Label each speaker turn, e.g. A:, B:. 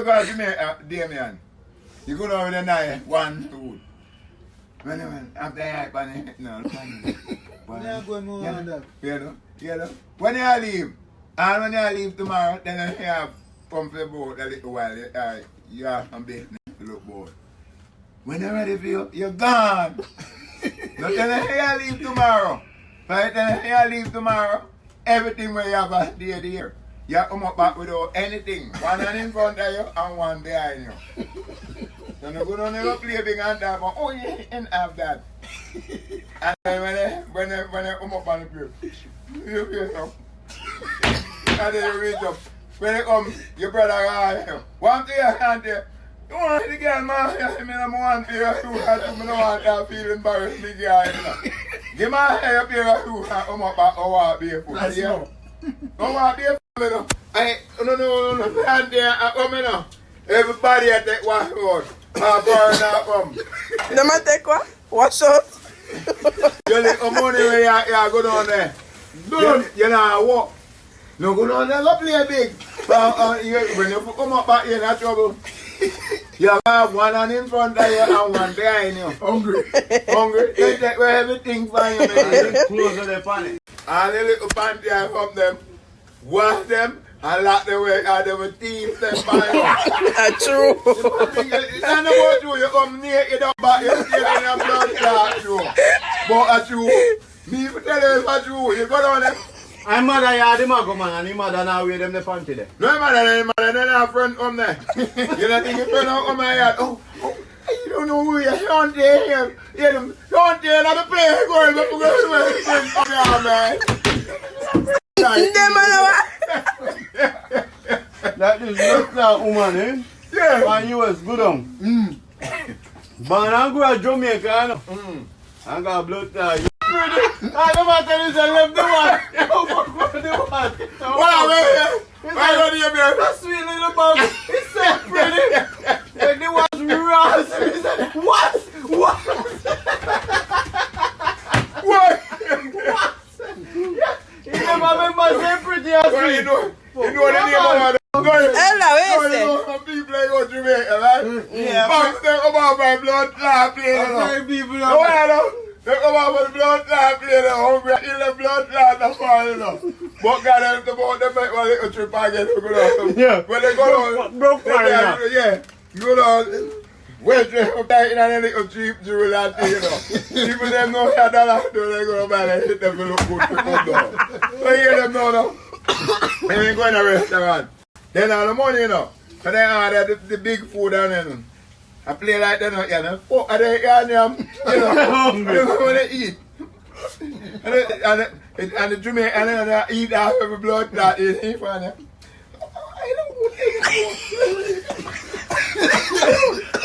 A: call Jamaica, Damien. You go down with a knife, one food. When you have the hype on it, no.
B: Yeah, go more on that.
A: You know. When you leave, and when you leave tomorrow, then you have come for the boat a little while. You have some business to look boat. When you're ready for you, you're gone. Not then you leave tomorrow. Right then you leave tomorrow, everything where you have a day there. You come up back without anything. One hand in front of you and one behind you. So you go down and play big and talk about, oh, you didn't have that. And then when they come up on the field, you face up. And then you reach up. When they come, your brother arrives. One to your hand there. You want to get man, I mean, I'm one to your shoes. I don't want to feel embarrassed. Give my hair up here and come up back and walk barefoot. Yeah. Come walk barefoot. No, hand there and come in. Everybody at that one road.
C: Them a take what? Wash out.
A: You little money where you go down there. You know walk. No go down there, go play big. When you come up back here, you have trouble. You have one hand in front of you and one behind you. Hungry. They take away everything from you.
B: Close on the panty.
A: And the little panty I from them. Wash them. And lock them away, and they will thief them by you.
C: True.
A: It's not about you, you come near, you don't back, you stay in your blood clot, true. But it's true. Me tell you it's true, you go down there.
B: I'm mother, you are the mago man, and the mother now wear them the panty there.
A: No mother, they're not friend come there. You don't think your friend come my yard, you don't know who you're Sean Tay here. Hear them, Sean Tay, not the player going, but we're going to friend come here, man.
C: Them
B: That is not that woman, eh?
A: Yeah.
B: And you was good on. But I go to Jamaica, you know. I got blood tie. I don't want to tell you, I left the one.
A: Why don't you be
B: that sweet little bug? It's so pretty. Like the one's raw. He said, what? He never remember saying pretty as
A: Well,
B: me.
A: you know the name of the
C: Hello,
A: some people like go to Jamaica, right?
B: Yeah.
A: But they come out by blood clot play, you know.
B: Very people
A: No, I know. They come out by the blood clot play, they're hungry, in the blood clot, that's all, you know. But God help them out, they make one little trip again, you know.
B: Yeah.
A: When they go down,
B: Broke fire now.
A: yeah, go down, wait, they come back in a little cheap jewel and thing, you know. People them know that dollar, they go to buy and hit them to look good to come down. So you hear them now. They ain't going to a restaurant. Then all the money, you know. So they order the big food and then I play like that, you know. Oh, and they eat them, you know. You know when they eat. And the Jamaican, and they eat half every blood that is in front of them. I don't want to eat.